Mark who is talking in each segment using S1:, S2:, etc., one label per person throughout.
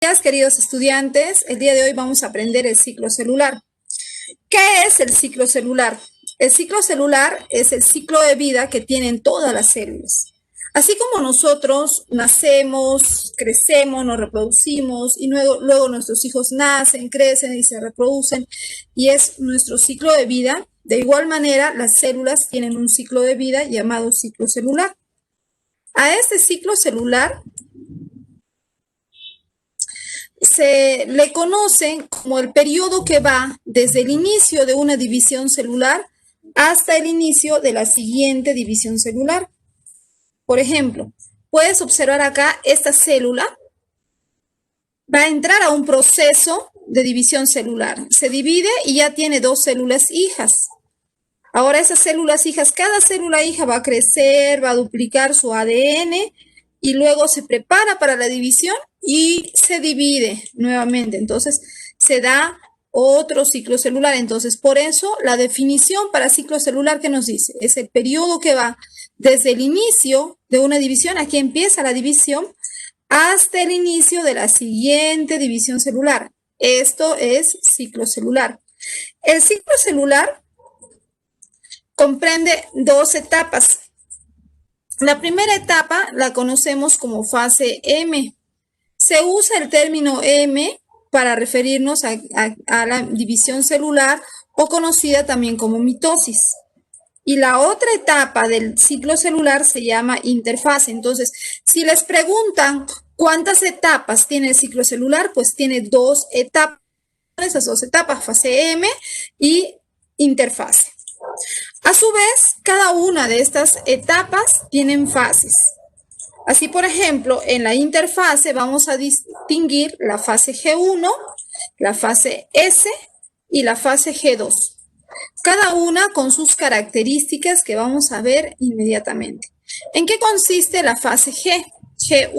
S1: Días, queridos estudiantes. El día de hoy vamos a aprender el ciclo celular. ¿Qué es el ciclo celular? El ciclo celular es el ciclo de vida que tienen todas las células. Así como nosotros nacemos, crecemos, nos reproducimos y luego nuestros hijos nacen, crecen y se reproducen y es nuestro ciclo de vida, de igual manera las células tienen un ciclo de vida llamado ciclo celular. A este ciclo celular se le conocen como el periodo que va desde el inicio de una división celular hasta el inicio de la siguiente división celular. Por ejemplo, puedes observar acá esta célula va a entrar a un proceso de división celular. Se divide y ya tiene dos células hijas. Ahora esas células hijas, cada célula hija va a crecer, va a duplicar su ADN y luego se prepara para la división y se divide nuevamente. Entonces se da otro ciclo celular. Entonces por eso la definición para ciclo celular que nos dice es el periodo que va desde el inicio de una división, aquí empieza la división, hasta el inicio de la siguiente división celular. Esto es ciclo celular. El ciclo celular comprende dos etapas. La primera etapa la conocemos como fase M. Se usa el término M para referirnos a la división celular o conocida también como mitosis. Y la otra etapa del ciclo celular se llama interfase. Entonces, si les preguntan cuántas etapas tiene el ciclo celular, pues tiene dos etapas. Esas dos etapas, fase M y interfase. A su vez, cada una de estas etapas tienen fases. Así, por ejemplo, en la interfase vamos a distinguir la fase G1, la fase S y la fase G2. Cada una con sus características que vamos a ver inmediatamente. ¿En qué consiste la fase G? G1,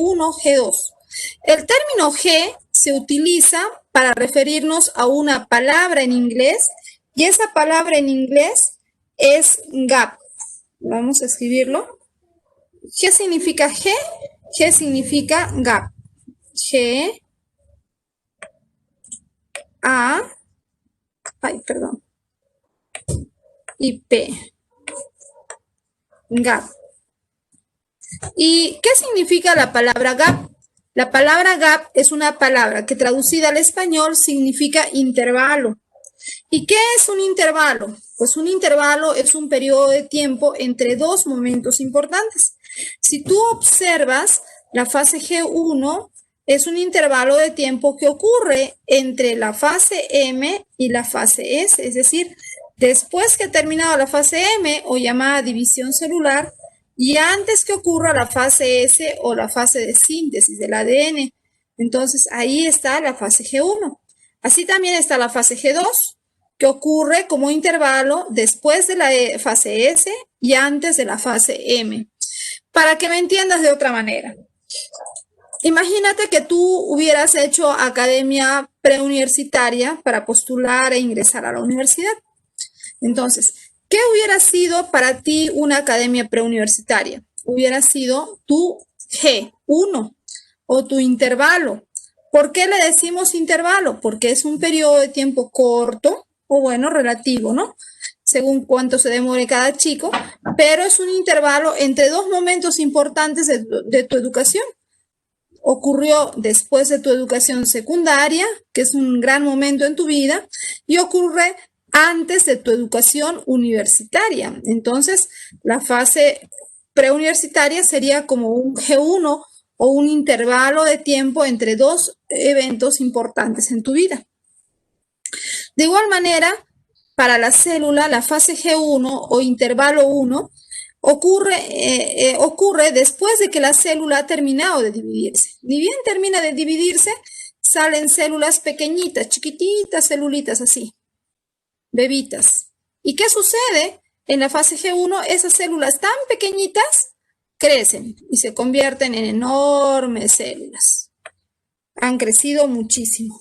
S1: G2. El término G se utiliza para referirnos a una palabra en inglés y esa palabra en inglés es gap. Vamos a escribirlo. ¿Qué significa G? G significa gap. G, A, y P. Gap. ¿Y qué significa la palabra gap? La palabra gap es una palabra que traducida al español significa intervalo. ¿Y qué es un intervalo? Pues un intervalo es un periodo de tiempo entre dos momentos importantes. Si tú observas, la fase G1 es un intervalo de tiempo que ocurre entre la fase M y la fase S, es decir, después que ha terminado la fase M o llamada división celular y antes que ocurra la fase S o la fase de síntesis del ADN. Entonces ahí está la fase G1. Así también está la fase G2, que ocurre como intervalo después de la fase S y antes de la fase M. Para que me entiendas de otra manera. Imagínate que tú hubieras hecho academia preuniversitaria para postular e ingresar a la universidad. Entonces, ¿qué hubiera sido para ti una academia preuniversitaria? Hubiera sido tu G1 o tu intervalo. ¿Por qué le decimos intervalo? Porque es un periodo de tiempo corto, o bueno, relativo, ¿no? Según cuánto se demore cada chico, pero es un intervalo entre dos momentos importantes de tu educación. Ocurrió después de tu educación secundaria, que es un gran momento en tu vida, y ocurre antes de tu educación universitaria. Entonces, la fase preuniversitaria sería como un G1 o un intervalo de tiempo entre dos eventos importantes en tu vida. De igual manera, para la célula, la fase G1 o intervalo 1 ocurre después de que la célula ha terminado de dividirse. Ni bien termina de dividirse, salen células pequeñitas, chiquititas, celulitas así, bebitas. ¿Y qué sucede? En la fase G1, esas células tan pequeñitas crecen y se convierten en enormes células. Han crecido muchísimo.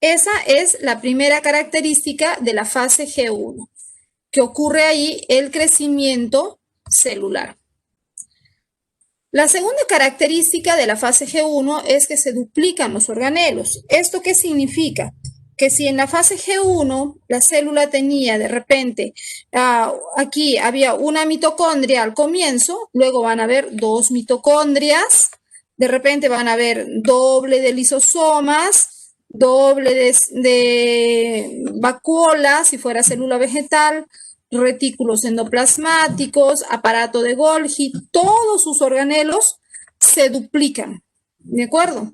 S1: Esa es la primera característica de la fase G1, que ocurre ahí el crecimiento celular. La segunda característica de la fase G1 es que se duplican los organelos. ¿Esto qué significa? Que si en la fase G1 la célula tenía de repente, aquí había una mitocondria al comienzo, luego van a haber dos mitocondrias, de repente van a haber doble de lisosomas, doble de vacuola, si fuera célula vegetal, retículos endoplasmáticos, aparato de Golgi, todos sus organelos se duplican, ¿de acuerdo?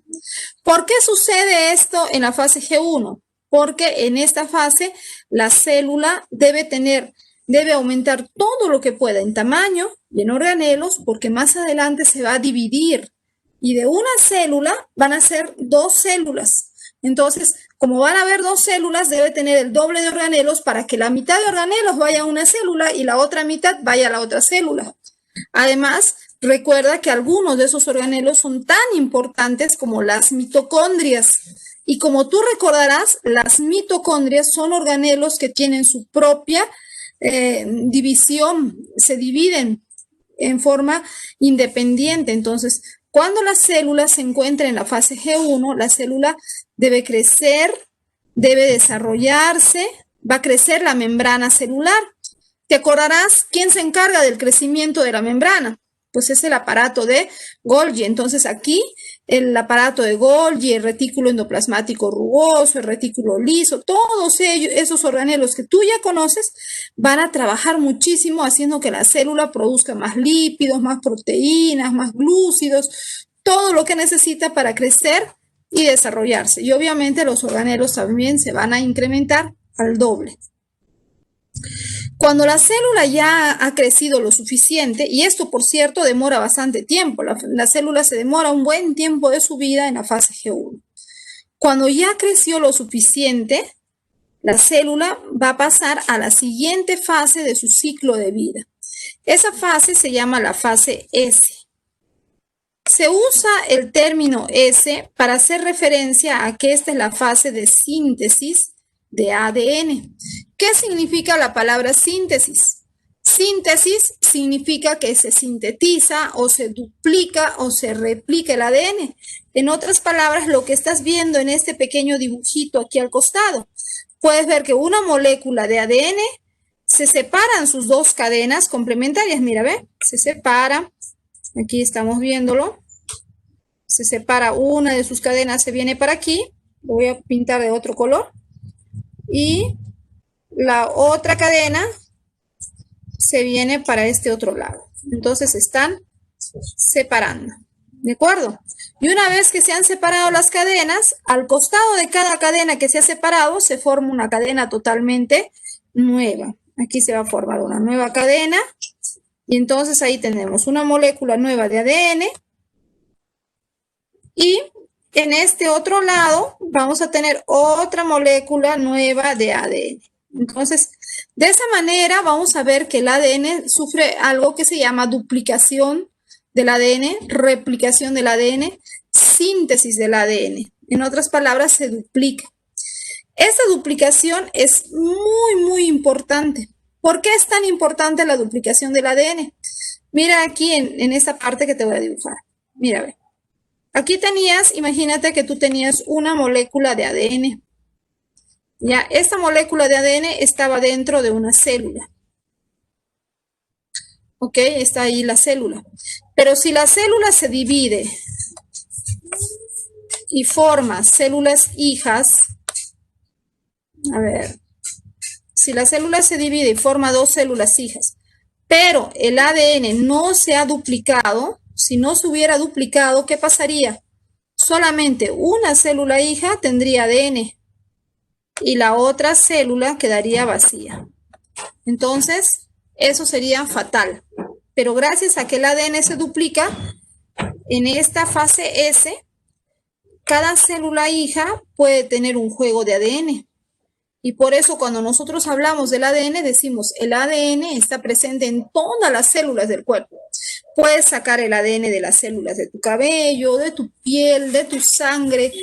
S1: ¿Por qué sucede esto en la fase G1? Porque en esta fase la célula debe aumentar todo lo que pueda en tamaño y en organelos, porque más adelante se va a dividir y de una célula van a ser dos células. Entonces, como van a haber dos células, debe tener el doble de organelos para que la mitad de organelos vaya a una célula y la otra mitad vaya a la otra célula. Además, recuerda que algunos de esos organelos son tan importantes como las mitocondrias. Y como tú recordarás, las mitocondrias son organelos que tienen su propia división, se dividen en forma independiente. Entonces, cuando la célula se encuentra en la fase G1, la célula debe crecer, debe desarrollarse, va a crecer la membrana celular. ¿Te acordarás quién se encarga del crecimiento de la membrana? Pues es el aparato de Golgi. Entonces aquí el aparato de Golgi, el retículo endoplasmático rugoso, el retículo liso, todos esos organelos que tú ya conoces van a trabajar muchísimo haciendo que la célula produzca más lípidos, más proteínas, más glúcidos, todo lo que necesita para crecer y desarrollarse. Y obviamente los organelos también se van a incrementar al doble. Cuando la célula ya ha crecido lo suficiente, y esto por cierto demora bastante tiempo, la célula se demora un buen tiempo de su vida en la fase G1. Cuando ya creció lo suficiente, la célula va a pasar a la siguiente fase de su ciclo de vida. Esa fase se llama la fase S. Se usa el término S para hacer referencia a que esta es la fase de síntesis de ADN. ¿Qué significa la palabra síntesis? Síntesis significa que se sintetiza o se duplica o se replica el ADN. En otras palabras, lo que estás viendo en este pequeño dibujito aquí al costado, puedes ver que una molécula de ADN se separan sus dos cadenas complementarias. Mira, ve, se separa. Aquí estamos viéndolo. Se separa una de sus cadenas, se viene para aquí. Lo voy a pintar de otro color. Y la otra cadena se viene para este otro lado. Entonces se están separando. ¿De acuerdo? Y una vez que se han separado las cadenas, al costado de cada cadena que se ha separado, se forma una cadena totalmente nueva. Aquí se va a formar una nueva cadena. Y entonces ahí tenemos una molécula nueva de ADN. Y en este otro lado vamos a tener otra molécula nueva de ADN. Entonces, de esa manera vamos a ver que el ADN sufre algo que se llama duplicación del ADN, replicación del ADN, síntesis del ADN. En otras palabras, se duplica. Esta duplicación es muy importante. ¿Por qué es tan importante la duplicación del ADN? Mira aquí en esta parte que te voy a dibujar. Mira, ve. Aquí tenías, imagínate que tú tenías una molécula de ADN. Ya, esta molécula de ADN estaba dentro de una célula. Ok, está ahí la célula. Pero si la célula se divide y forma células hijas, a ver, si la célula se divide y forma dos células hijas, pero el ADN no se ha duplicado, si no se hubiera duplicado, ¿qué pasaría? Solamente una célula hija tendría ADN y la otra célula quedaría vacía. Entonces, eso sería fatal. Pero gracias a que el ADN se duplica, en esta fase S, cada célula hija puede tener un juego de ADN. Y por eso cuando nosotros hablamos del ADN, decimos el ADN está presente en todas las células del cuerpo. Puedes sacar el ADN de las células de tu cabello, de tu piel, de tu sangre,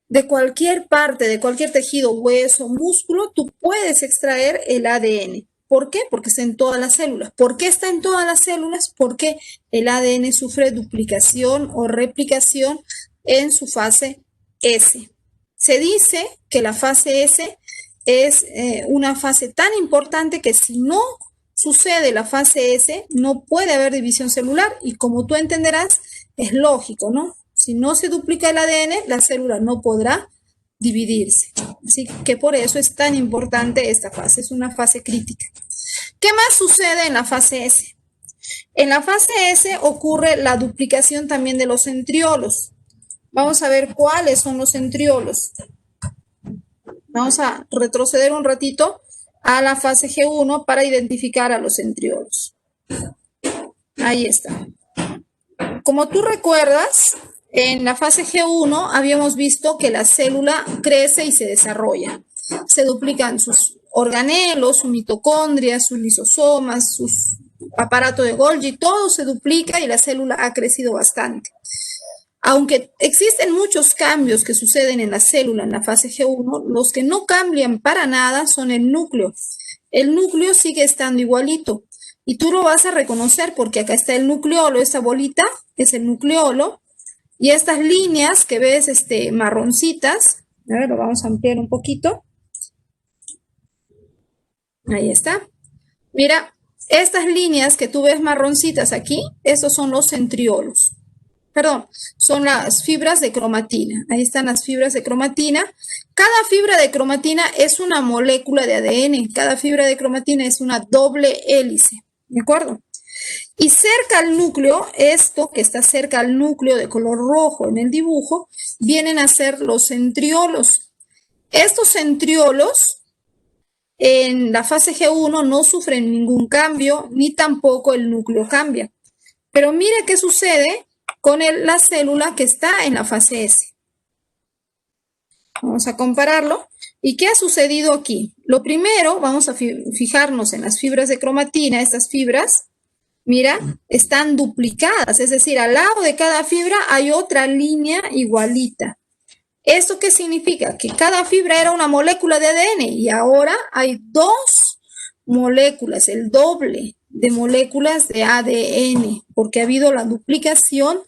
S1: de cualquier parte, de cualquier tejido, hueso, músculo, tú puedes extraer el ADN. ¿Por qué? Porque está en todas las células. ¿Por qué está en todas las células? Porque el ADN sufre duplicación o replicación en su fase S. Se dice que la fase S es una fase tan importante que si no sucede la fase S, no puede haber división celular y como tú entenderás, es lógico, ¿no? Si no se duplica el ADN, la célula no podrá dividirse. Así que por eso es tan importante esta fase, es una fase crítica. ¿Qué más sucede en la fase S? En la fase S ocurre la duplicación también de los centriolos. Vamos a ver cuáles son los centriolos. Vamos a retroceder un ratito a la fase G1 para identificar a los centriolos. Ahí está. Como tú recuerdas, en la fase G1 habíamos visto que la célula crece y se desarrolla. Se duplican sus organelos, su mitocondria, sus lisosomas, su aparato de Golgi, todo se duplica y la célula ha crecido bastante. Aunque existen muchos cambios que suceden en la célula en la fase G1, los que no cambian para nada son el núcleo. El núcleo sigue estando igualito y tú lo vas a reconocer porque acá está el nucleolo, esta bolita es el nucleolo y estas líneas que ves marroncitas, a ver, lo vamos a ampliar un poquito. Ahí está. Mira, estas líneas que tú ves marroncitas aquí, estos son los centriolos. Perdón, son las fibras de cromatina. Ahí están las fibras de cromatina. Cada fibra de cromatina es una molécula de ADN. Cada fibra de cromatina es una doble hélice. ¿De acuerdo? Y cerca al núcleo, esto que está cerca al núcleo de color rojo en el dibujo, vienen a ser los centriolos. Estos centriolos en la fase G1 no sufren ningún cambio, ni tampoco el núcleo cambia. Pero mire qué sucede con la célula que está en la fase S. Vamos a compararlo. ¿Y qué ha sucedido aquí? Lo primero, vamos a fijarnos en las fibras de cromatina. Estas fibras, mira, están duplicadas. Es decir, al lado de cada fibra hay otra línea igualita. ¿Esto qué significa? Que cada fibra era una molécula de ADN y ahora hay dos moléculas, el doble de moléculas de ADN, porque ha habido la duplicación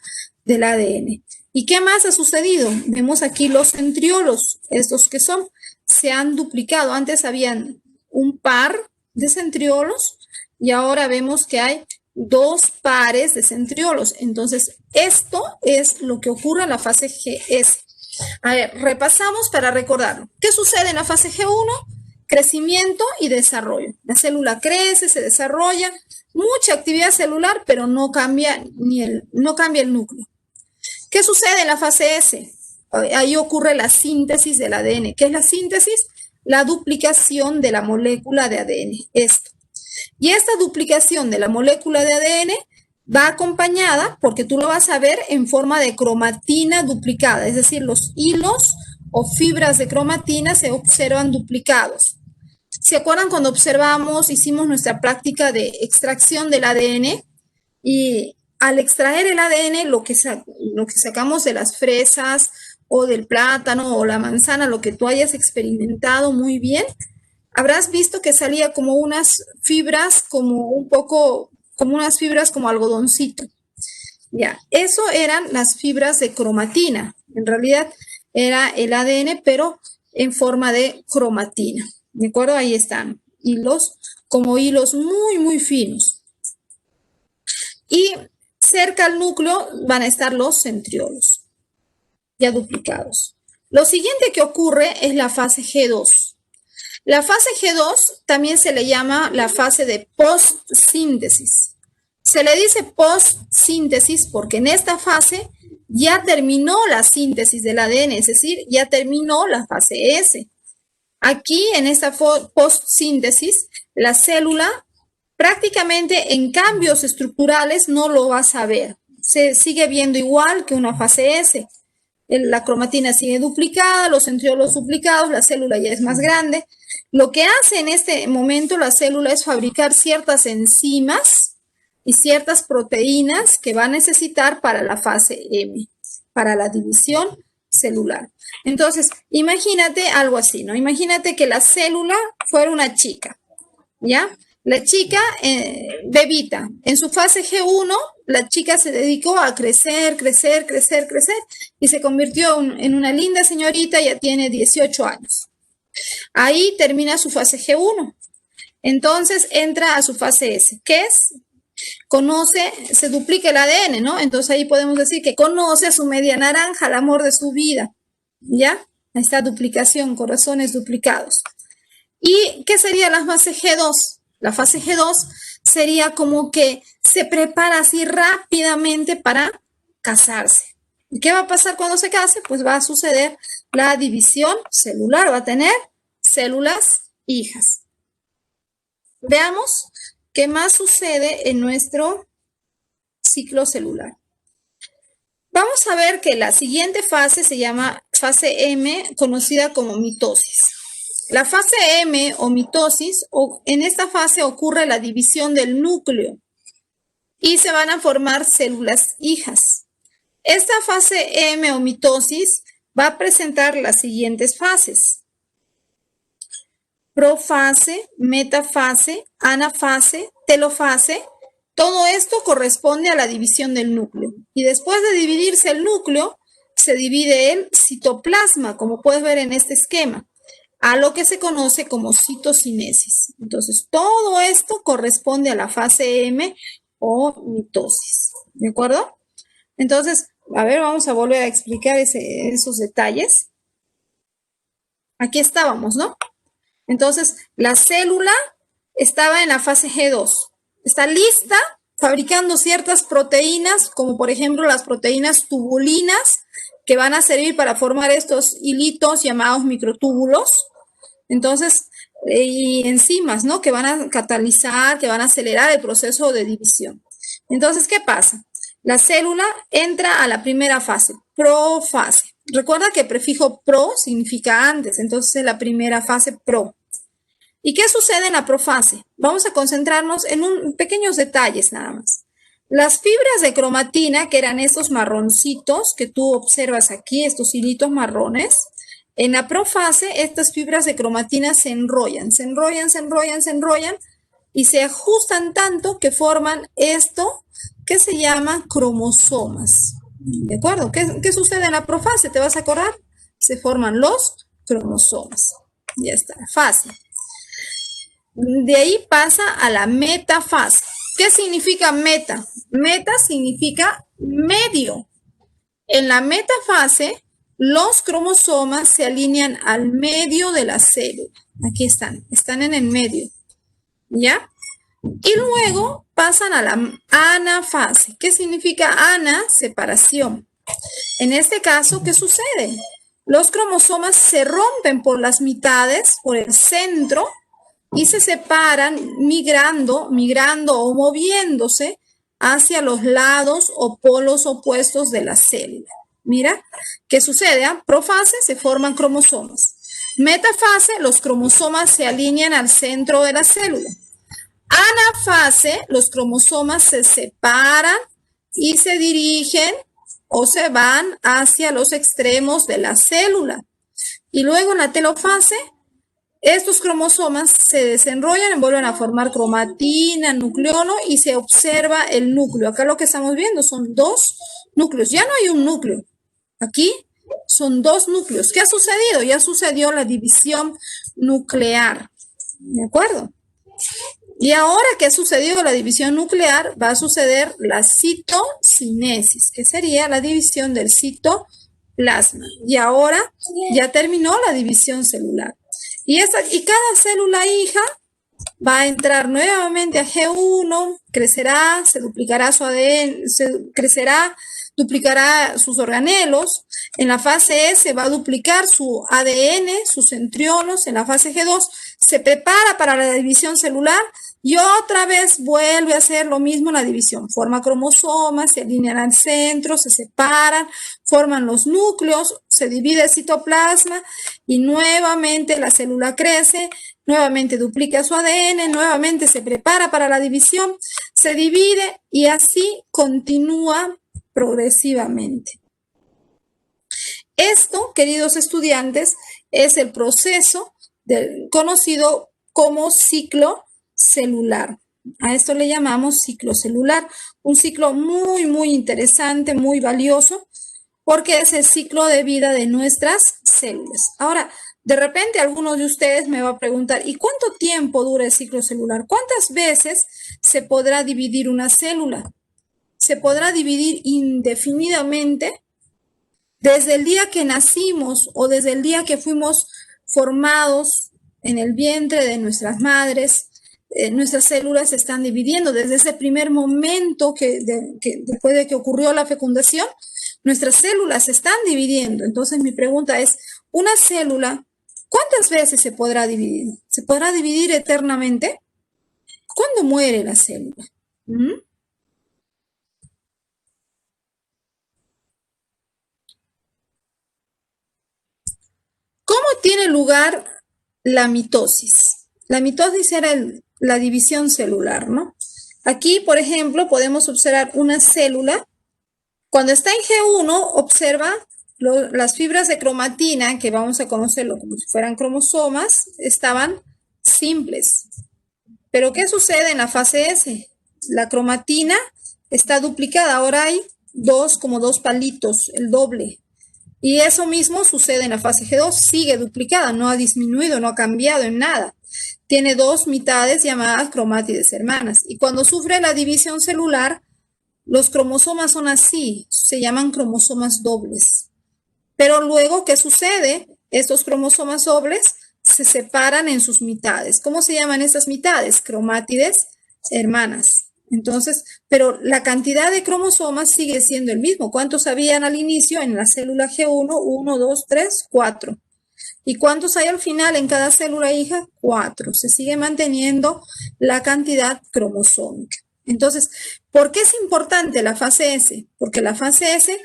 S1: del ADN. ¿Y qué más ha sucedido? Vemos aquí los centriolos, estos que son, se han duplicado. Antes habían un par de centriolos y ahora vemos que hay dos pares de centriolos. Entonces, esto es lo que ocurre en la fase GS. A ver, repasamos para recordarlo. ¿Qué sucede en la fase G1? Crecimiento y desarrollo. La célula crece, se desarrolla, mucha actividad celular, pero no cambia el núcleo. ¿Qué sucede en la fase S? Ahí ocurre la síntesis del ADN. ¿Qué es la síntesis? La duplicación de la molécula de ADN. Esto. Y esta duplicación de la molécula de ADN va acompañada, porque tú lo vas a ver, en forma de cromatina duplicada. Es decir, los hilos o fibras de cromatina se observan duplicados. ¿Se acuerdan cuando hicimos nuestra práctica de extracción del ADN? Y al extraer el ADN, lo que sacamos de las fresas o del plátano o la manzana, lo que tú hayas experimentado muy bien, habrás visto que salía como unas fibras como unas fibras como algodoncito. Ya, eso eran las fibras de cromatina. En realidad era el ADN, pero en forma de cromatina. ¿De acuerdo? Ahí están, hilos, como hilos muy, muy finos. Y cerca al núcleo van a estar los centriolos, ya duplicados. Lo siguiente que ocurre es la fase G2. La fase G2 también se le llama la fase de postsíntesis. Se le dice postsíntesis porque en esta fase ya terminó la síntesis del ADN, es decir, ya terminó la fase S. Aquí, en esta postsíntesis, la célula prácticamente en cambios estructurales no lo vas a ver. Se sigue viendo igual que una fase S. La cromatina sigue duplicada, los centriolos duplicados, la célula ya es más grande. Lo que hace en este momento la célula es fabricar ciertas enzimas y ciertas proteínas que va a necesitar para la fase M, para la división celular. Entonces, imagínate algo así, ¿no? Imagínate que la célula fuera una chica, ¿ya? La chica, bebita, en su fase G1, la chica se dedicó a crecer, crecer, crecer, crecer y se convirtió en una linda señorita, ya tiene 18 años. Ahí termina su fase G1. Entonces entra a su fase S, que es, conoce, se duplica el ADN, ¿no? Entonces ahí podemos decir que conoce a su media naranja, al amor de su vida, ¿ya? Ahí está duplicación, corazones duplicados. ¿Y qué sería la fase G2? La fase G2 sería como que se prepara así rápidamente para casarse. ¿Y qué va a pasar cuando se case? Pues va a suceder la división celular, va a tener células hijas. Veamos qué más sucede en nuestro ciclo celular. Vamos a ver que la siguiente fase se llama fase M, conocida como mitosis. La fase M o mitosis, en esta fase ocurre la división del núcleo y se van a formar células hijas. Esta fase M o mitosis va a presentar las siguientes fases: profase, metafase, anafase, telofase. Todo esto corresponde a la división del núcleo. Y después de dividirse el núcleo, se divide el citoplasma, como puedes ver en este esquema, a lo que se conoce como citocinesis. Entonces, todo esto corresponde a la fase M o mitosis. ¿De acuerdo? Entonces, a ver, vamos a volver a explicar esos detalles. Aquí estábamos, ¿no? Entonces, la célula estaba en la fase G2. Está lista, fabricando ciertas proteínas, como por ejemplo las proteínas tubulinas, que van a servir para formar estos hilitos llamados microtúbulos. Entonces, y enzimas, ¿no? Que van a catalizar, que van a acelerar el proceso de división. Entonces, ¿qué pasa? La célula entra a la primera fase, profase. Recuerda que el prefijo pro significa antes, entonces es la primera fase pro. ¿Y qué sucede en la profase? Vamos a concentrarnos en pequeños detalles nada más. Las fibras de cromatina, que eran estos marroncitos que tú observas aquí, estos hilitos marrones, en la profase estas fibras de cromatina se enrollan, se enrollan, se enrollan, se enrollan y se ajustan tanto que forman esto que se llama cromosomas. ¿De acuerdo? ¿Qué sucede en la profase? ¿Te vas a acordar? Se forman los cromosomas. Ya está, fácil. De ahí pasa a la metafase. ¿Qué significa meta? Meta significa medio. En la metafase, los cromosomas se alinean al medio de la célula. Aquí están en el medio. ¿Ya? Y luego pasan a la anafase. ¿Qué significa ana? Separación. En este caso, ¿qué sucede? Los cromosomas se rompen por las mitades, por el centro, y se separan migrando o moviéndose hacia los lados o polos opuestos de la célula. Mira, ¿qué sucede? Profase, se forman cromosomas. Metafase, los cromosomas se alinean al centro de la célula. Anafase, los cromosomas se separan y se dirigen o se van hacia los extremos de la célula. Y luego en la telofase, estos cromosomas se desenrollan y vuelven a formar cromatina, nucleolo y se observa el núcleo. Acá lo que estamos viendo son dos núcleos. Ya no hay un núcleo. Aquí son dos núcleos. ¿Qué ha sucedido? Ya sucedió la división nuclear. ¿De acuerdo? Y ahora que ha sucedido la división nuclear, va a suceder la citocinesis, que sería la división del citoplasma. Y ahora ya terminó la división celular. Y cada célula hija va a entrar nuevamente a G1, crecerá, se duplicará su ADN, duplicará sus organelos. En la fase S va a duplicar su ADN, sus centriolos. En la fase G2 se prepara para la división celular y otra vez vuelve a hacer lo mismo la división. Forma cromosomas, se alinean al centro, se separan, forman los núcleos, se divide el citoplasma y nuevamente la célula crece, nuevamente duplica su ADN, nuevamente se prepara para la división, se divide y así continúa progresivamente. Esto, queridos estudiantes, es el proceso conocido como ciclo celular. A esto le llamamos ciclo celular, un ciclo muy, muy interesante, muy valioso, porque es el ciclo de vida de nuestras células. Ahora, de repente algunos de ustedes me va a preguntar, ¿y cuánto tiempo dura el ciclo celular? ¿Cuántas veces se podrá dividir una célula? Se podrá dividir indefinidamente desde el día que nacimos o desde el día que fuimos formados en el vientre de nuestras madres. Nuestras células se están dividiendo desde ese primer momento después de que ocurrió la fecundación, nuestras células se están dividiendo. Entonces mi pregunta es, ¿una célula cuántas veces se podrá dividir? ¿Se podrá dividir eternamente? ¿Cuándo muere la célula? ¿Cómo tiene lugar la mitosis? La mitosis era la división celular, ¿no? Aquí, por ejemplo, podemos observar una célula. Cuando está en G1, observa las fibras de cromatina, que vamos a conocerlo como si fueran cromosomas, estaban simples. Pero ¿qué sucede en la fase S? La cromatina está duplicada. Ahora hay como dos palitos, el doble. Y eso mismo sucede en la fase G2, sigue duplicada, no ha disminuido, no ha cambiado en nada. Tiene dos mitades llamadas cromátides hermanas. Y cuando sufre la división celular, los cromosomas son así, se llaman cromosomas dobles. Pero luego, ¿qué sucede? Estos cromosomas dobles se separan en sus mitades. ¿Cómo se llaman estas mitades? Cromátides hermanas. Entonces, pero la cantidad de cromosomas sigue siendo el mismo. ¿Cuántos habían al inicio en la célula G1? 1, 2, 3, 4. ¿Y cuántos hay al final en cada célula hija? 4. Se sigue manteniendo la cantidad cromosómica. Entonces, ¿por qué es importante la fase S? Porque la fase S,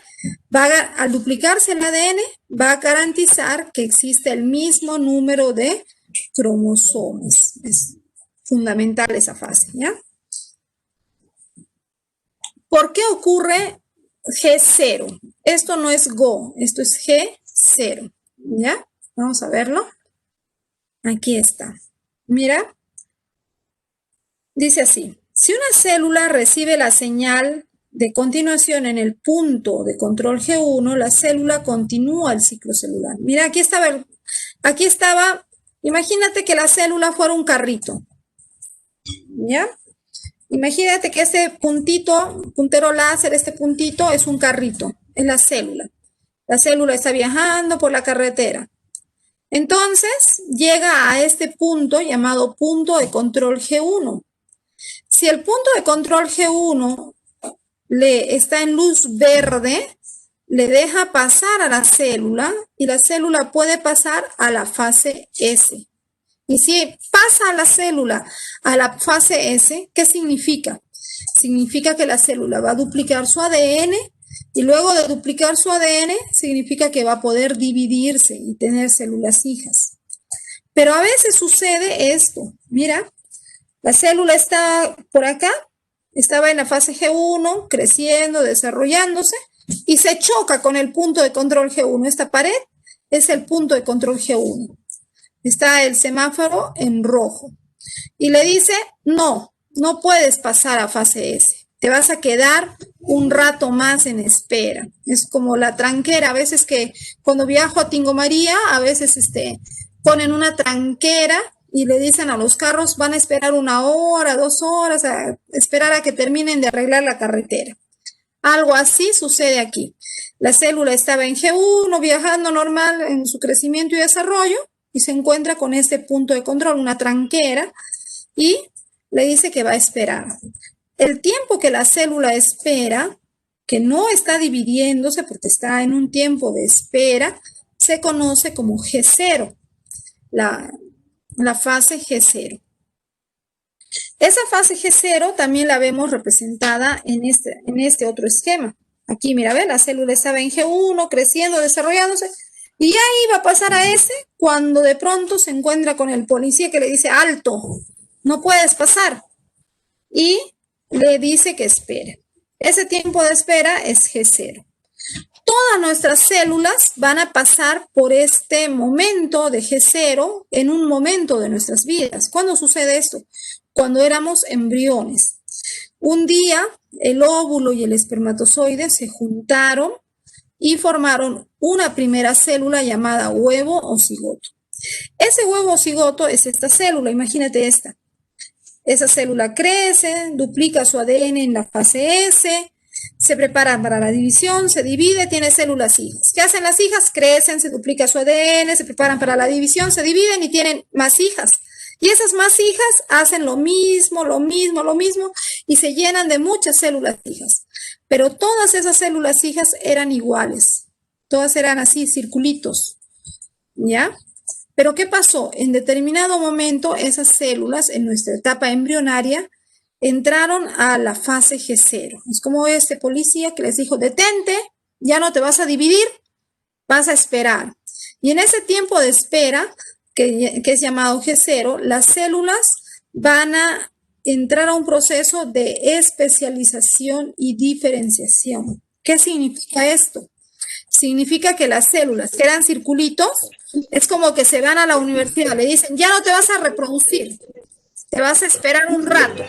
S1: al duplicarse el ADN, va a garantizar que existe el mismo número de cromosomas. Es fundamental esa fase, ¿ya? ¿Por qué ocurre G0? Esto no es GO, esto es G0, ¿ya? Vamos a verlo. Aquí está. Mira, dice así. Si una célula recibe la señal de continuación en el punto de control G1, la célula continúa el ciclo celular. Mira, aquí estaba, imagínate que la célula fuera un carrito, ¿ya? Imagínate que este puntero láser, este puntito es un carrito, es la célula. La célula está viajando por la carretera. Entonces, llega a este punto llamado punto de control G1. Si el punto de control G1 está en luz verde, le deja pasar a la célula y la célula puede pasar a la fase S. Y si pasa a la célula a la fase S, ¿qué significa? Significa que la célula va a duplicar su ADN y luego de duplicar su ADN significa que va a poder dividirse y tener células hijas. Pero a veces sucede esto. Mira, la célula está por acá, estaba en la fase G1, creciendo, desarrollándose, y se choca con el punto de control G1. Esta pared es el punto de control G1. Está el semáforo en rojo. Y le dice, no puedes pasar a fase S. Te vas a quedar un rato más en espera. Es como la tranquera. A veces que cuando viajo a Tingo María, a veces ponen una tranquera y le dicen a los carros, van a esperar 1 hora, 2 horas, a esperar a que terminen de arreglar la carretera. Algo así sucede aquí. La célula estaba en G1, viajando normal en su crecimiento y desarrollo, y se encuentra con este punto de control, una tranquera, y le dice que va a esperar. El tiempo que la célula espera, que no está dividiéndose porque está en un tiempo de espera, se conoce como G0, la fase G0. Esa fase G0 también la vemos representada en este otro esquema. Aquí, mira, ve, la célula estaba en G1, creciendo, desarrollándose, y ya iba a pasar a S cuando de pronto se encuentra con el policía que le dice, alto, no puedes pasar. Y le dice que espere. Ese tiempo de espera es G0. Todas nuestras células van a pasar por este momento de G0 en un momento de nuestras vidas. ¿Cuándo sucede esto? cuando éramos embriones. Un día el óvulo y el espermatozoide se juntaron y formaron una primera célula llamada huevo o cigoto. Ese huevo o cigoto es esta célula, imagínate esta. Esa célula crece, duplica su ADN en la fase S, se prepara para la división, se divide, tiene células hijas. ¿Qué hacen las hijas? Crecen, se duplica su ADN, se preparan para la división, se dividen y tienen más hijas. Y esas más hijas hacen lo mismo, y se llenan de muchas células hijas. Pero todas esas células hijas eran iguales. Todas eran así, circulitos. ¿Ya? Pero ¿qué pasó? En determinado momento, esas células, en nuestra etapa embrionaria, entraron a la fase G0. Es como este policía que les dijo, detente, ya no te vas a dividir, vas a esperar. Y en ese tiempo de espera, que es llamado G0, las células van a entrar a un proceso de especialización y diferenciación. ¿Qué significa esto? Significa que las células que eran circulitos, es como que se van a la universidad, le dicen, ya no te vas a reproducir, te vas a esperar un rato.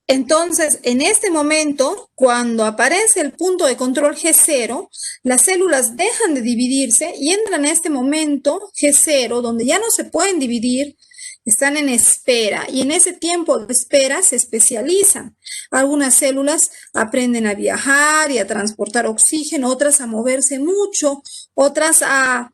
S1: Entonces, en este momento, cuando aparece el punto de control G0, las células dejan de dividirse y entran en este momento G0, donde ya no se pueden dividir, están en espera, y en ese tiempo de espera se especializan. Algunas células aprenden a viajar y a transportar oxígeno, otras a moverse mucho, otras a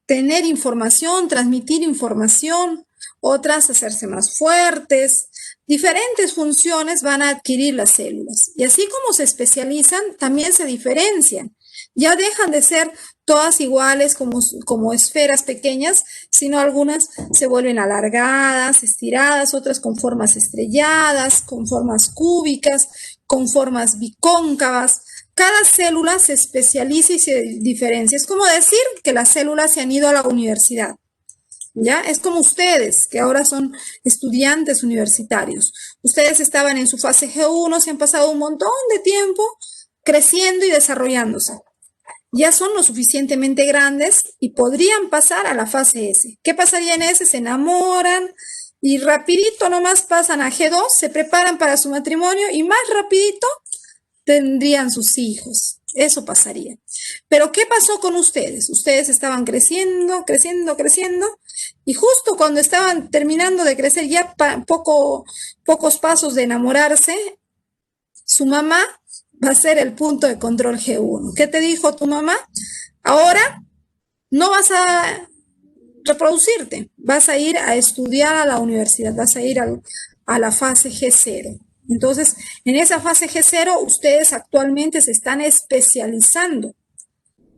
S1: tener información, transmitir información, otras a hacerse más fuertes. Diferentes funciones van a adquirir las células. Y así como se especializan, también se diferencian. Ya dejan de ser todas iguales como esferas pequeñas, sino algunas se vuelven alargadas, estiradas, otras con formas estrelladas, con formas cúbicas, con formas bicóncavas. Cada célula se especializa y se diferencia. Es como decir que las células se han ido a la universidad. ¿Ya? Es como ustedes, que ahora son estudiantes universitarios. Ustedes estaban en su fase G1, se han pasado un montón de tiempo creciendo y desarrollándose. Ya son lo suficientemente grandes y podrían pasar a la fase S. ¿Qué pasaría en S? Se enamoran y rapidito nomás pasan a G2, se preparan para su matrimonio y más rapidito tendrían sus hijos. Eso pasaría. Pero ¿qué pasó con ustedes? Ustedes estaban creciendo, y justo cuando estaban terminando de crecer, ya pocos pasos de enamorarse, su mamá va a ser el punto de control G1. ¿Qué te dijo tu mamá? Ahora no vas a reproducirte, vas a ir a estudiar a la universidad, vas a ir a la fase G0. Entonces, en esa fase G0, ustedes actualmente se están especializando,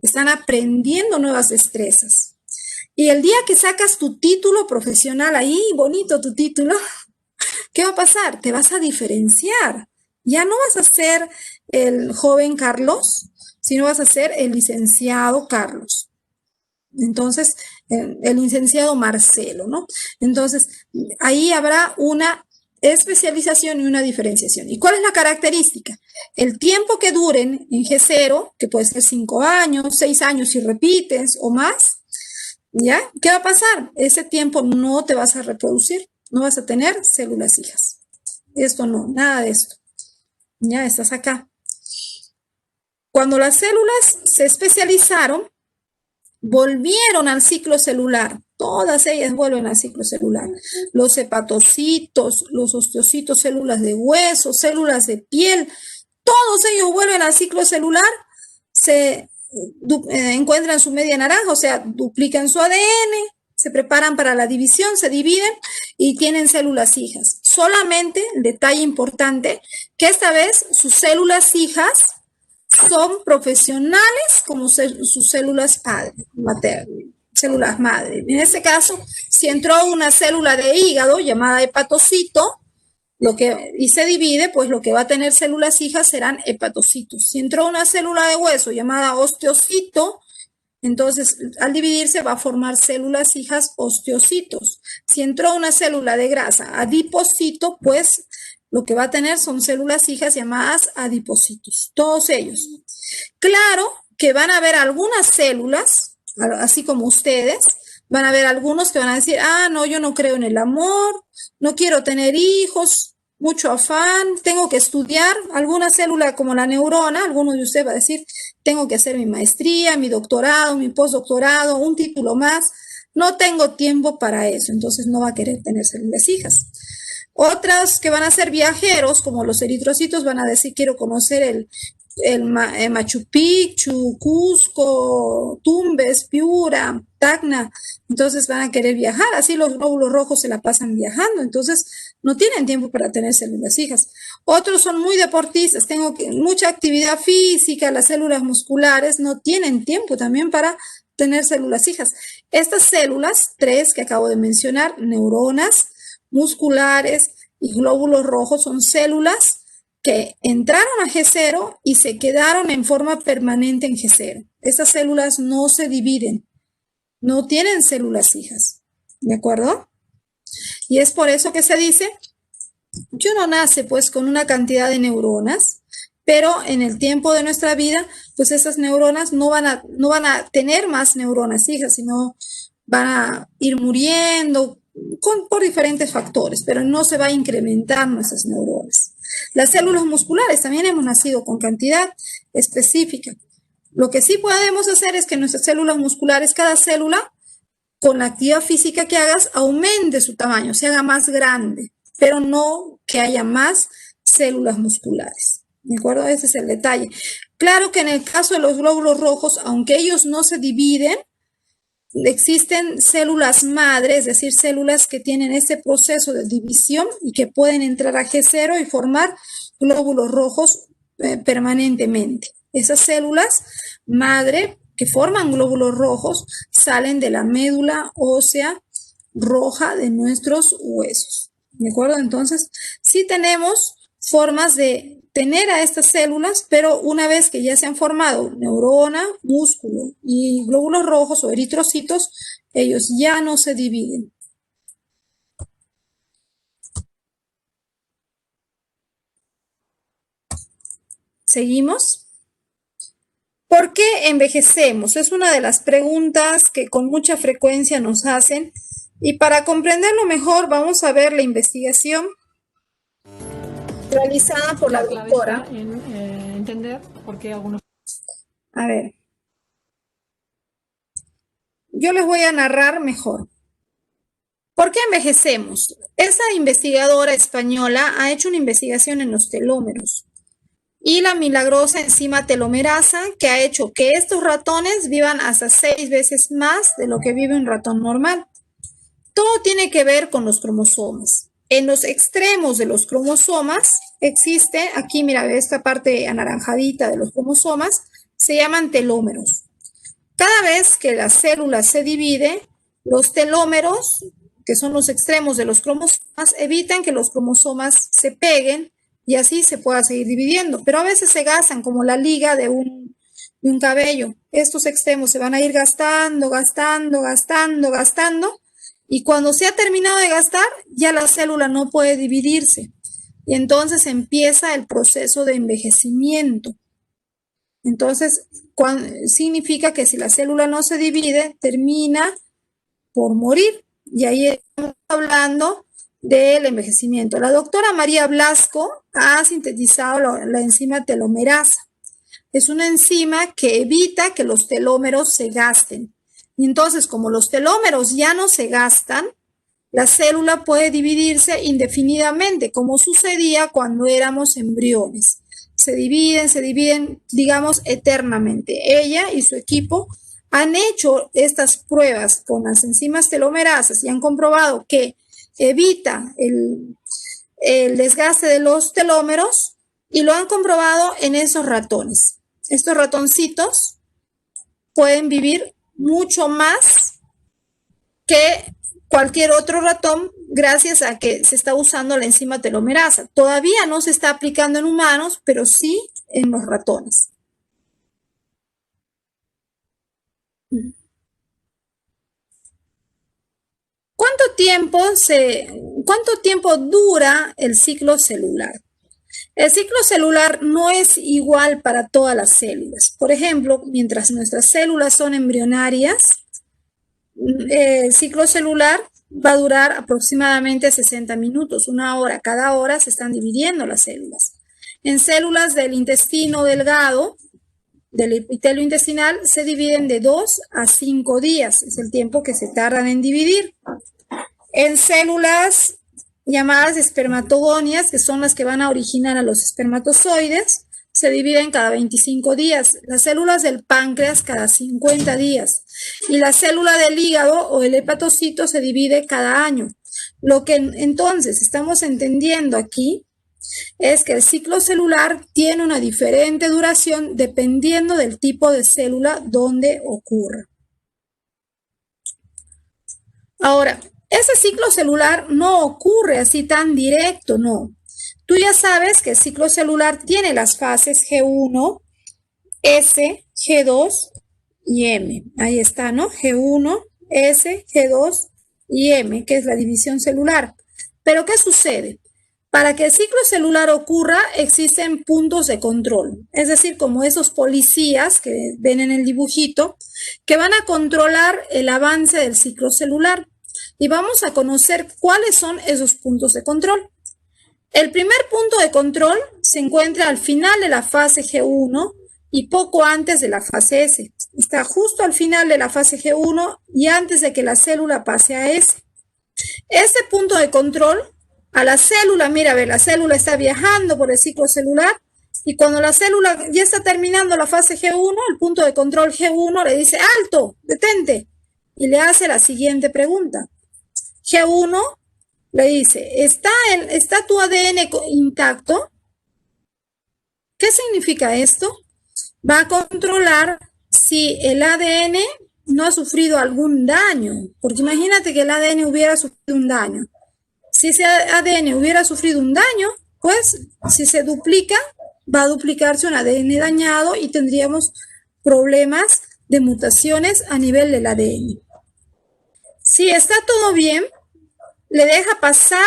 S1: están aprendiendo nuevas destrezas. Y el día que sacas tu título profesional, ahí, bonito tu título, ¿qué va a pasar? Te vas a diferenciar. Ya no vas a ser el joven Carlos, sino vas a ser el licenciado Carlos. Entonces, el licenciado Marcelo, ¿no? Entonces, ahí habrá una especialización y una diferenciación. ¿Y cuál es la característica? El tiempo que duren en G0, que puede ser 5 años, 6 años si repites o más, ¿ya? ¿Qué va a pasar? Ese tiempo no te vas a reproducir, no vas a tener células hijas. Esto no, nada de esto. Ya estás acá. Cuando las células se especializaron, volvieron al ciclo celular. Todas ellas vuelven al ciclo celular. Los hepatocitos, los osteocitos, células de hueso, células de piel, todos ellos vuelven al ciclo celular, se encuentran su media naranja, o sea, duplican su ADN, se preparan para la división, se dividen y tienen células hijas. Solamente, detalle importante, que esta vez sus células hijas son profesionales como sus células células madre. En este caso, si entró una célula de hígado llamada hepatocito, y se divide, pues lo que va a tener células hijas serán hepatocitos. Si entró una célula de hueso llamada osteocito, entonces al dividirse va a formar células hijas osteocitos. Si entró una célula de grasa adipocito, pues lo que va a tener son células hijas llamadas adipocitos, todos ellos. Claro que van a haber algunas células, así como ustedes, van a haber algunos que van a decir, ah, no, yo no creo en el amor, no quiero tener hijos, mucho afán, tengo que estudiar. Alguna célula como la neurona, algunos de ustedes va a decir, tengo que hacer mi maestría, mi doctorado, mi postdoctorado, un título más. No tengo tiempo para eso, entonces no va a querer tener células hijas. Otras que van a ser viajeros, como los eritrocitos, van a decir, quiero conocer el Machu Picchu, Cusco, Tumbes, Piura, Tacna. Entonces van a querer viajar, así los glóbulos rojos se la pasan viajando, entonces no tienen tiempo para tener células hijas. Otros son muy deportistas, tengo mucha actividad física, las células musculares no tienen tiempo también para tener células hijas. Estas células, tres que acabo de mencionar, neuronas, musculares y glóbulos rojos, son células que entraron a G0 y se quedaron en forma permanente en G0. Estas células no se dividen, no tienen células hijas, ¿de acuerdo? Y es por eso que se dice que uno nace pues con una cantidad de neuronas, pero en el tiempo de nuestra vida, pues esas neuronas no van a tener más neuronas hijas, sino van a ir muriendo por diferentes factores, pero no se va a incrementar nuestras neuronas. Las células musculares también hemos nacido con cantidad específica. Lo que sí podemos hacer es que nuestras células musculares, cada célula, con la actividad física que hagas, aumente su tamaño, se haga más grande, pero no que haya más células musculares. ¿De acuerdo? Ese es el detalle. Claro que en el caso de los glóbulos rojos, aunque ellos no se dividen, existen células madre, es decir, células que tienen ese proceso de división y que pueden entrar a G0 y formar glóbulos rojos permanentemente. Esas células madre que forman glóbulos rojos salen de la médula ósea roja de nuestros huesos. ¿De acuerdo? Entonces, sí tenemos formas de tener a estas células, pero una vez que ya se han formado neurona, músculo y glóbulos rojos o eritrocitos, ellos ya no se dividen. ¿Seguimos? ¿Por qué envejecemos? Es una de las preguntas que con mucha frecuencia nos hacen, y para comprenderlo mejor vamos a ver la investigación realizada por la doctora.
S2: Entender por qué algunos...
S1: A ver, yo les voy a narrar mejor. ¿Por qué envejecemos? Esa investigadora española ha hecho una investigación en los telómeros y la milagrosa enzima telomerasa, que ha hecho que estos ratones vivan hasta 6 veces más de lo que vive un ratón normal. Todo tiene que ver con los cromosomas. En los extremos de los cromosomas existe, aquí mira, esta parte anaranjadita de los cromosomas, se llaman telómeros. Cada vez que la célula se divide, los telómeros, que son los extremos de los cromosomas, evitan que los cromosomas se peguen y así se pueda seguir dividiendo. Pero a veces se gastan como la liga de un cabello. Estos extremos se van a ir gastando, y cuando se ha terminado de gastar, ya la célula no puede dividirse. Y entonces empieza el proceso de envejecimiento. Entonces, significa que si la célula no se divide, termina por morir. Y ahí estamos hablando del envejecimiento. La doctora María Blasco ha sintetizado la enzima telomerasa. Es una enzima que evita que los telómeros se gasten. Y entonces, como los telómeros ya no se gastan, la célula puede dividirse indefinidamente, como sucedía cuando éramos embriones. Se dividen, digamos, eternamente. Ella y su equipo han hecho estas pruebas con las enzimas telomerasas y han comprobado que evita el desgaste de los telómeros, y lo han comprobado en esos ratones. Estos ratoncitos pueden vivir mucho más que cualquier otro ratón gracias a que se está usando la enzima telomerasa. Todavía no se está aplicando en humanos, pero sí en los ratones. ¿Cuál ¿Cuánto tiempo dura el ciclo celular? El ciclo celular no es igual para todas las células. Por ejemplo, mientras nuestras células son embrionarias, el ciclo celular va a durar aproximadamente 60 minutos, 1 hora. Cada hora se están dividiendo las células. En células del intestino delgado, del epitelio intestinal, se dividen de 2 a 5 días. Es el tiempo que se tardan en dividir. En células llamadas espermatogonias, que son las que van a originar a los espermatozoides, se dividen cada 25 días. Las células del páncreas cada 50 días. Y la célula del hígado o el hepatocito se divide cada año. Lo que entonces estamos entendiendo aquí es que el ciclo celular tiene una diferente duración dependiendo del tipo de célula donde ocurra. Ahora, ese ciclo celular no ocurre así tan directo, no. Tú ya sabes que el ciclo celular tiene las fases G1, S, G2 y M. Ahí está, ¿no? G1, S, G2 y M, que es la división celular. Pero, ¿qué sucede? Para que el ciclo celular ocurra, existen puntos de control. Es decir, como esos policías que ven en el dibujito, que van a controlar el avance del ciclo celular. Y vamos a conocer cuáles son esos puntos de control. El primer punto de control se encuentra al final de la fase G1 y poco antes de la fase S. Está justo al final de la fase G1 y antes de que la célula pase a S. Este punto de control a la célula, mira, ve, la célula está viajando por el ciclo celular y cuando la célula ya está terminando la fase G1, el punto de control G1 le dice, ¡alto! ¡Detente! Y le hace la siguiente pregunta. G1 le dice, ¿está tu ADN intacto? ¿Qué significa esto? Va a controlar si el ADN no ha sufrido algún daño, porque imagínate que el ADN hubiera sufrido un daño. Si ese ADN hubiera sufrido un daño, pues si se duplica, va a duplicarse un ADN dañado y tendríamos problemas de mutaciones a nivel del ADN. Si está todo bien, le deja pasar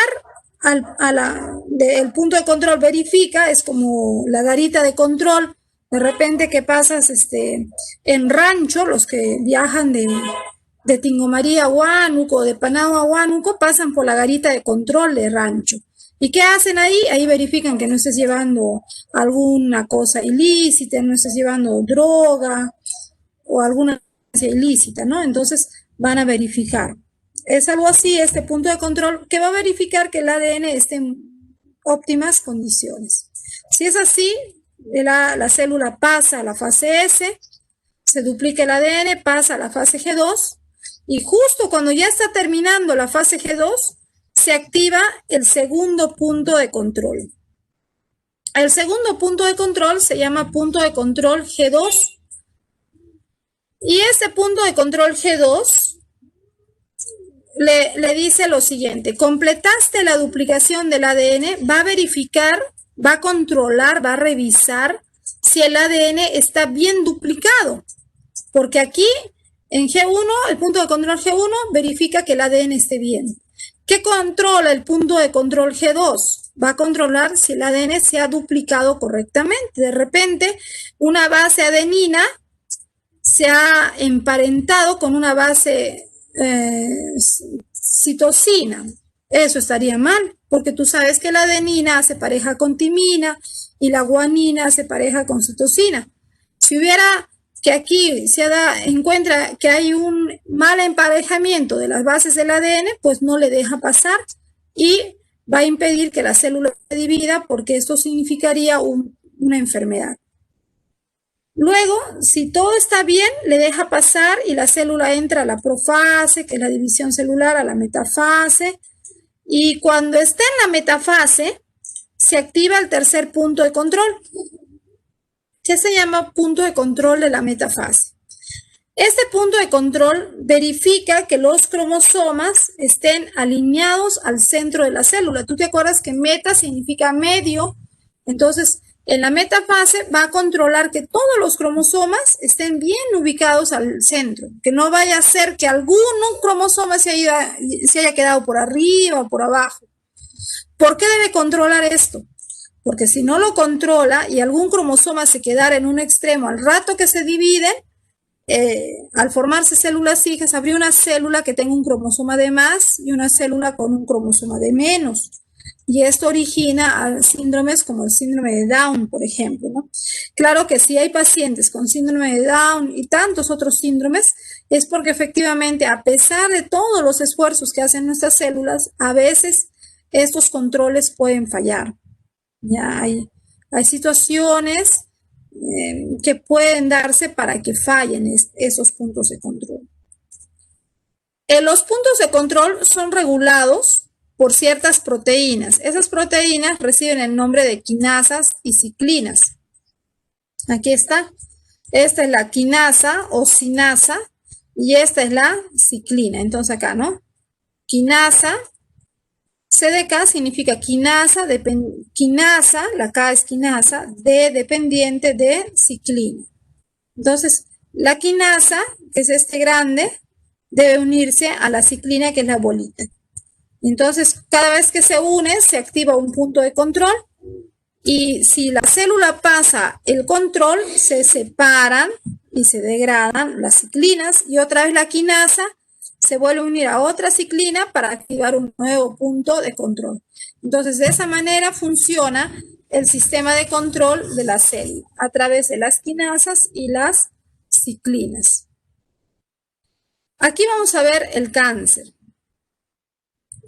S1: el punto de control, verifica, es como la garita de control. De repente que pasas en rancho, los que viajan de Tingomaría a Huánuco, de Panao a Huánuco, pasan por la garita de control de rancho. ¿Y qué hacen ahí? Ahí verifican que no estés llevando alguna cosa ilícita, no estés llevando droga o alguna cosa ilícita, ¿no? Entonces van a verificar. Es algo así, este punto de control, que va a verificar que el ADN esté en óptimas condiciones. Si es así, la célula pasa a la fase S, se duplica el ADN, pasa a la fase G2, y justo cuando ya está terminando la fase G2, se activa el segundo punto de control. El segundo punto de control se llama punto de control G2, y este punto de control G2 le dice lo siguiente: completaste la duplicación del ADN, va a verificar, va a controlar, va a revisar si el ADN está bien duplicado. Porque aquí en G1, el punto de control G1 verifica que el ADN esté bien. ¿Qué controla el punto de control G2? Va a controlar si el ADN se ha duplicado correctamente. De repente, una base adenina se ha emparentado con una base citosina. Eso estaría mal, porque tú sabes que la adenina se pareja con timina y la guanina se pareja con citosina. Si hubiera que aquí se encuentra que hay un mal emparejamiento de las bases del ADN, pues no le deja pasar y va a impedir que la célula se divida, porque esto significaría una enfermedad. Luego, si todo está bien, le deja pasar y la célula entra a la profase, que es la división celular, a la metafase. Y cuando esté en la metafase, se activa el tercer punto de control, que se llama punto de control de la metafase. Este punto de control verifica que los cromosomas estén alineados al centro de la célula. Tú te acuerdas que meta significa medio, entonces En la metafase va a controlar que todos los cromosomas estén bien ubicados al centro, que no vaya a ser que algún cromosoma se haya quedado por arriba o por abajo. ¿Por qué debe controlar esto? Porque si no lo controla y algún cromosoma se quedara en un extremo al rato que se dividen, al formarse células hijas, habría una célula que tenga un cromosoma de más y una célula con un cromosoma de menos. Y esto origina síndromes como el síndrome de Down, por ejemplo, ¿no? Claro que si hay pacientes con síndrome de Down y tantos otros síndromes, es porque efectivamente, a pesar de todos los esfuerzos que hacen nuestras células, a veces estos controles pueden fallar. Ya hay situaciones que pueden darse para que fallen esos puntos de control. Los puntos de control son regulados por ciertas proteínas. Esas proteínas reciben el nombre de quinasas y ciclinas. Aquí está. Esta es la quinasa o sinasa y esta es la ciclina. Entonces acá, ¿no? Quinasa, CDK significa quinasa, quinasa, la K es quinasa, D dependiente de ciclina. Entonces, la quinasa, que es este grande, debe unirse a la ciclina, que es la bolita. Entonces, cada vez que se une, se activa un punto de control y si la célula pasa el control, se separan y se degradan las ciclinas y otra vez la quinasa se vuelve a unir a otra ciclina para activar un nuevo punto de control. Entonces, de esa manera funciona el sistema de control de la célula a través de las quinasas y las ciclinas. Aquí vamos a ver el cáncer.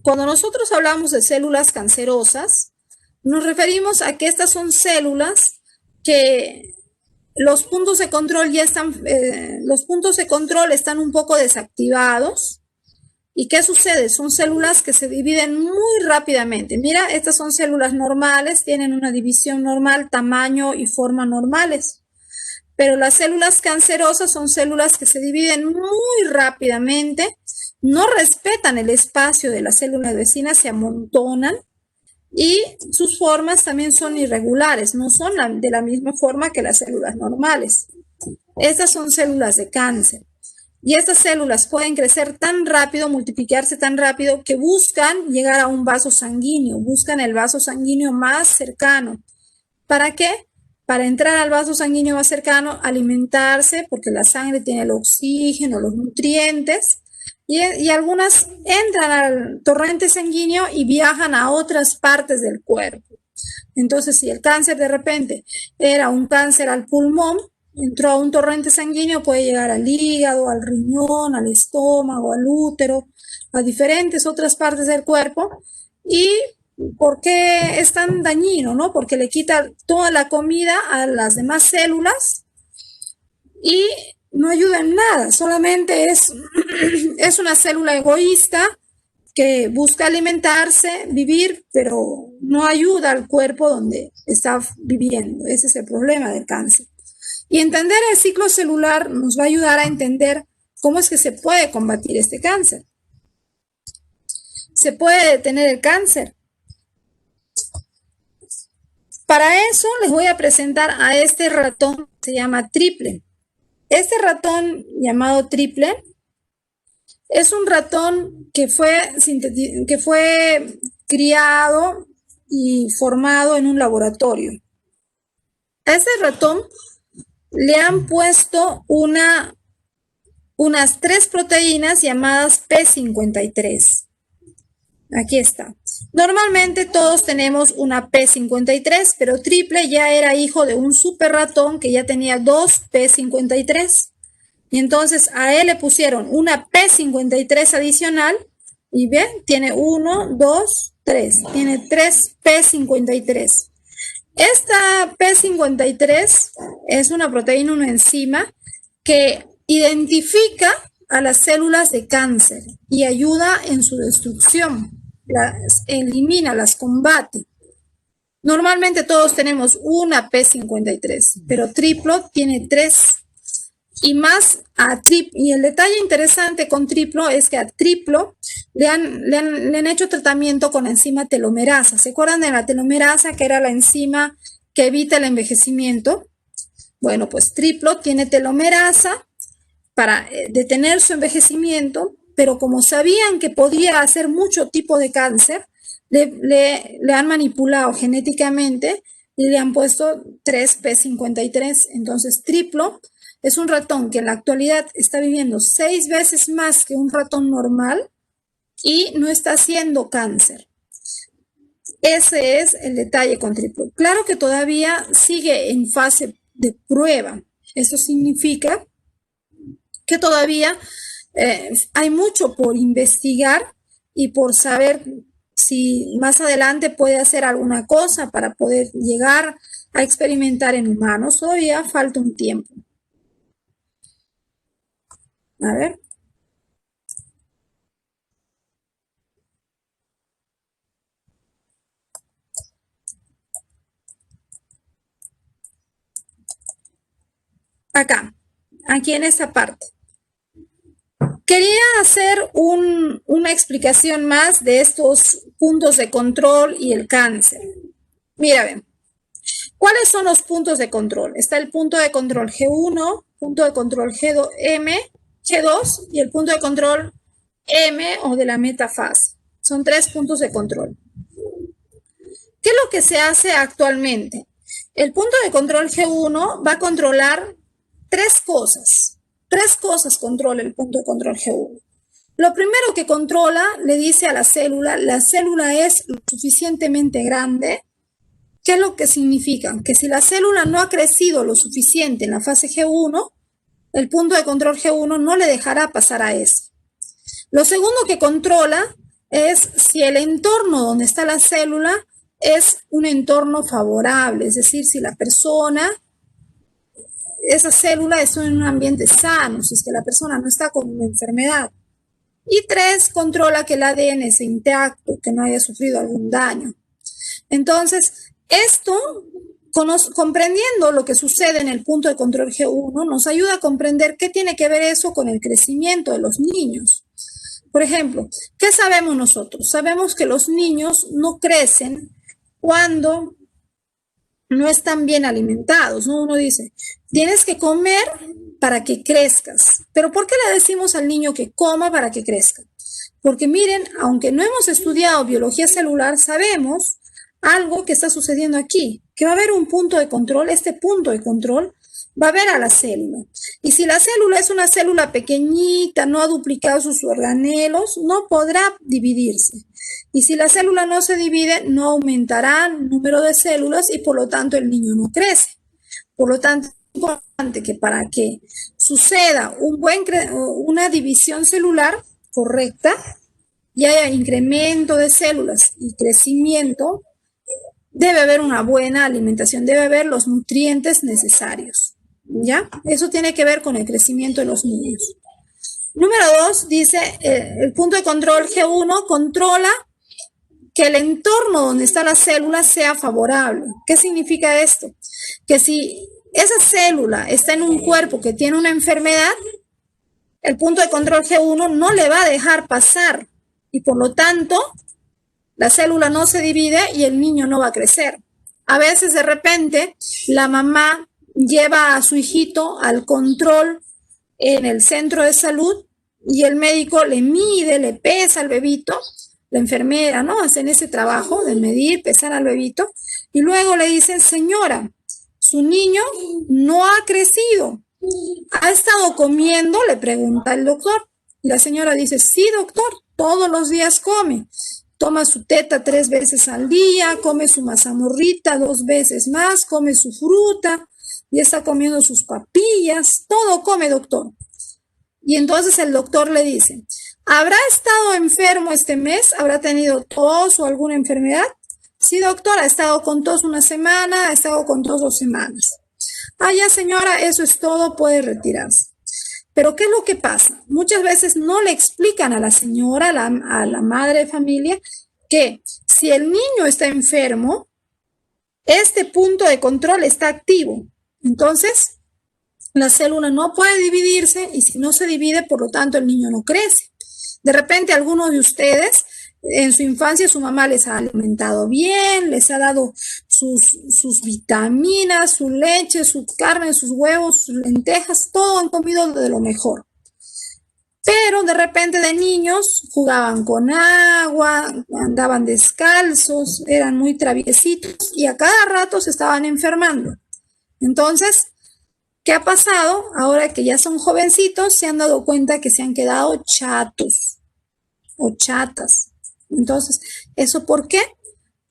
S1: Cuando nosotros hablamos de células cancerosas, nos referimos a que estas son células que los puntos de control ya están, están un poco desactivados. ¿Y qué sucede? Son células que se dividen muy rápidamente. Mira, estas son células normales, tienen una división normal, tamaño y forma normales. Pero las células cancerosas son células que se dividen muy rápidamente, no respetan el espacio de la célula vecina, se amontonan y sus formas también son irregulares, no son de la misma forma que las células normales. Estas son células de cáncer. Y estas células pueden crecer tan rápido, multiplicarse tan rápido, que buscan llegar a un vaso sanguíneo, buscan el vaso sanguíneo más cercano. ¿Para qué? Para entrar al vaso sanguíneo más cercano, alimentarse, porque la sangre tiene el oxígeno, los nutrientes, y algunas entran al torrente sanguíneo y viajan a otras partes del cuerpo. Entonces, si el cáncer de repente era un cáncer al pulmón, entró a un torrente sanguíneo, puede llegar al hígado, al riñón, al estómago, al útero, a diferentes otras partes del cuerpo. ¿Y por qué es tan dañino, no? Porque le quita toda la comida a las demás células y no ayuda en nada, solamente es una célula egoísta que busca alimentarse, vivir, pero no ayuda al cuerpo donde está viviendo. Ese es el problema del cáncer. Y entender el ciclo celular nos va a ayudar a entender cómo es que se puede combatir este cáncer. Se puede detener el cáncer. Para eso les voy a presentar a este ratón que se llama Triple. Este ratón llamado Triple es un ratón que fue criado y formado en un laboratorio. A este ratón le han puesto unas 3 proteínas llamadas P53. Aquí está. Normalmente todos tenemos una P53, pero Triple ya era hijo de un super ratón que ya tenía 2 P53. Y entonces a él le pusieron una P53 adicional y ven, tiene 1, 2, 3. Tiene 3 P53. Esta P53 es una proteína, una enzima que identifica a las células de cáncer y ayuda en su destrucción, las elimina, las combate. Normalmente todos tenemos una P53, pero Triplo tiene 3 y más y el detalle interesante con Triplo es que a Triplo le han hecho tratamiento con la enzima telomerasa. ¿Se acuerdan de la telomerasa, que era la enzima que evita el envejecimiento. Bueno, pues triplo tiene telomerasa para detener su envejecimiento, pero como sabían que podía hacer mucho tipo de cáncer, le han manipulado genéticamente y le han puesto 3p53. Entonces, triplo es un ratón que en la actualidad está viviendo 6 veces más que un ratón normal y no está haciendo cáncer. Ese es el detalle con triplo. Claro que todavía sigue en fase de prueba. Eso significa que todavía hay mucho por investigar y por saber si más adelante puede hacer alguna cosa para poder llegar a experimentar en humanos. Todavía falta un tiempo. A ver. Acá, aquí en esta parte. Quería hacer una explicación más de estos puntos de control y el cáncer. Mira, ven. ¿Cuáles son los puntos de control? Está el punto de control G1, punto de control G2, G2 y el punto de control M o de la metafase. Son 3 puntos de control. ¿Qué es lo que se hace actualmente? El punto de control G1 va a controlar 3 cosas. 3 cosas controla el punto de control G1. Lo primero que controla, le dice a la célula es lo suficientemente grande. ¿Qué es lo que significa? Que si la célula no ha crecido lo suficiente en la fase G1, el punto de control G1 no le dejará pasar a eso. Lo segundo que controla es si el entorno donde está la célula es un entorno favorable, es decir, si la persona, esa célula está en un ambiente sano, si es que la persona no está con una enfermedad. Y 3, controla que el ADN esté intacto, que no haya sufrido algún daño. Entonces, esto, comprendiendo lo que sucede en el punto de control G1, nos ayuda a comprender qué tiene que ver eso con el crecimiento de los niños. Por ejemplo, ¿qué sabemos nosotros? Sabemos que los niños no crecen cuando no están bien alimentados, ¿no? Uno dice, tienes que comer para que crezcas. ¿Pero por qué le decimos al niño que coma para que crezca? Porque miren, aunque no hemos estudiado biología celular, sabemos algo que está sucediendo aquí, que va a haber un punto de control. Este punto de control va a ver a la célula. Y si la célula es una célula pequeñita, no ha duplicado sus organelos, no podrá dividirse. Y si la célula no se divide, no aumentará el número de células y por lo tanto el niño no crece. Por lo tanto, es importante que para que suceda una división celular correcta y haya incremento de células y crecimiento, debe haber una buena alimentación, debe haber los nutrientes necesarios, ¿ya? Eso tiene que ver con el crecimiento de los niños. Número 2, dice, el punto de control G1 controla que el entorno donde está la célula sea favorable. ¿Qué significa esto? Que si esa célula está en un cuerpo que tiene una enfermedad, el punto de control G1 no le va a dejar pasar y por lo tanto la célula no se divide y el niño no va a crecer. A veces de repente la mamá lleva a su hijito al control en el centro de salud y el médico le mide, le pesa al bebito, la enfermera, ¿no? Hacen ese trabajo de medir, pesar al bebito y luego le dicen, señora, su niño no ha crecido. ¿Ha estado comiendo? Le pregunta el doctor. Y la señora dice, sí, doctor, todos los días come. Toma su teta 3 veces al día, come su mazamorrita 2 veces más, come su fruta, y está comiendo sus papillas, todo come, doctor. Y entonces el doctor le dice, ¿habrá estado enfermo este mes? ¿Habrá tenido tos o alguna enfermedad? Sí, doctor, ha estado con tos 1 semana, ha estado con tos 2 semanas. Ah, ya, señora, eso es todo, puede retirarse. Pero ¿qué es lo que pasa? Muchas veces no le explican a la señora, a la madre de familia, que si el niño está enfermo, este punto de control está activo. Entonces, la célula no puede dividirse y si no se divide, por lo tanto, el niño no crece. De repente, algunos de ustedes, en su infancia, su mamá les ha alimentado bien, les ha dado sus vitaminas, su leche, su carne, sus huevos, sus lentejas, todo han comido de lo mejor. Pero de repente de niños jugaban con agua, andaban descalzos, eran muy traviesitos y a cada rato se estaban enfermando. Entonces, ¿qué ha pasado? Ahora que ya son jovencitos, se han dado cuenta que se han quedado chatos o chatas. Entonces, ¿eso por qué?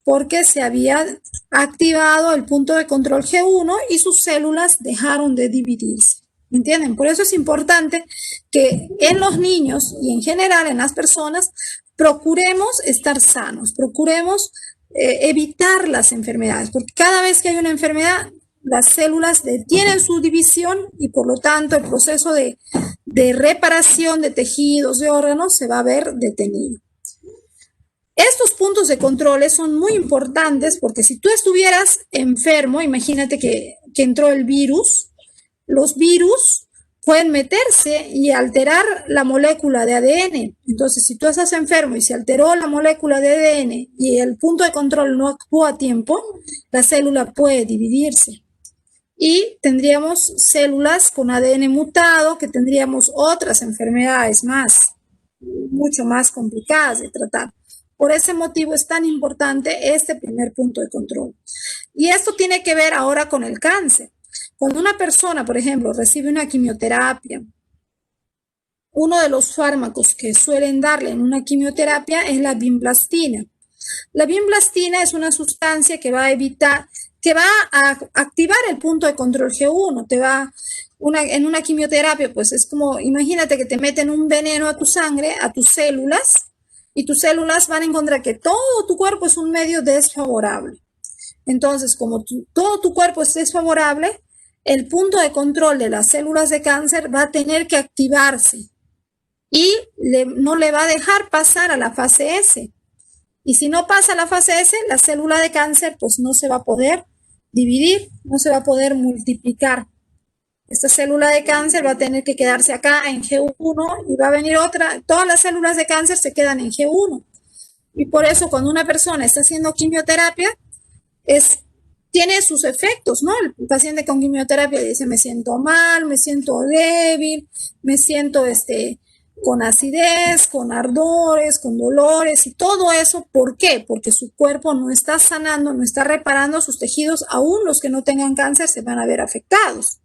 S1: Porque se había activado el punto de control G1 y sus células dejaron de dividirse. ¿Me entienden? Por eso es importante que en los niños y en general en las personas procuremos estar sanos, procuremos evitar las enfermedades, porque cada vez que hay una enfermedad, las células detienen su división y por lo tanto el proceso de reparación de tejidos, de órganos, se va a ver detenido. Estos puntos de control son muy importantes porque si tú estuvieras enfermo, imagínate que entró el virus, los virus pueden meterse y alterar la molécula de ADN. Entonces, si tú estás enfermo y se alteró la molécula de ADN y el punto de control no actúa a tiempo, la célula puede dividirse. Y tendríamos células con ADN mutado, que tendríamos otras enfermedades mucho más complicadas de tratar. Por ese motivo es tan importante este primer punto de control. Y esto tiene que ver ahora con el cáncer. Cuando una persona, por ejemplo, recibe una quimioterapia, uno de los fármacos que suelen darle en una quimioterapia es la vinblastina. La vinblastina es una sustancia que va a activar el punto de control G1. En una quimioterapia, pues es como, imagínate que te meten un veneno a tu sangre, a tus células, y tus células van a encontrar que todo tu cuerpo es un medio desfavorable. Entonces, como todo tu cuerpo es desfavorable, el punto de control de las células de cáncer va a tener que activarse y no le va a dejar pasar a la fase S. Y si no pasa a la fase S, la célula de cáncer pues no se va a poder dividir, no se va a poder multiplicar. Esta célula de cáncer va a tener que quedarse acá en G1 y va a venir otra. Todas las células de cáncer se quedan en G1. Y por eso cuando una persona está haciendo quimioterapia, tiene sus efectos, ¿no? El paciente con quimioterapia dice, me siento mal, me siento débil, me siento con acidez, con ardores, con dolores y todo eso. ¿Por qué? Porque su cuerpo no está sanando, no está reparando sus tejidos, aún los que no tengan cáncer se van a ver afectados.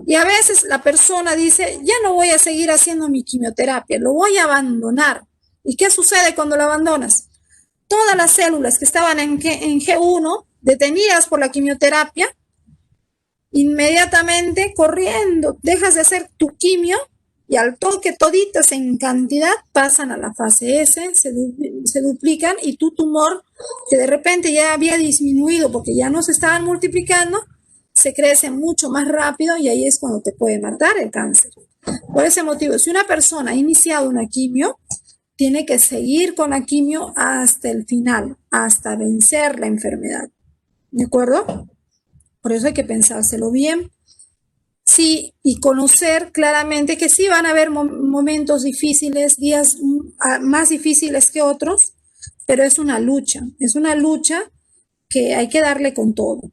S1: Y a veces la persona dice, ya no voy a seguir haciendo mi quimioterapia, lo voy a abandonar. ¿Y qué sucede cuando lo abandonas? Todas las células que estaban en G1, detenidas por la quimioterapia, inmediatamente corriendo, dejas de hacer tu quimio y al toque toditas en cantidad pasan a la fase S, se duplican y tu tumor, que de repente ya había disminuido porque ya no se estaban multiplicando, se crece mucho más rápido y ahí es cuando te puede matar el cáncer. Por ese motivo, si una persona ha iniciado una quimio, tiene que seguir con la quimio hasta el final, hasta vencer la enfermedad. ¿De acuerdo? Por eso hay que pensárselo bien. Sí, y conocer claramente que sí van a haber momentos difíciles, días más difíciles que otros, pero es una lucha que hay que darle con todo.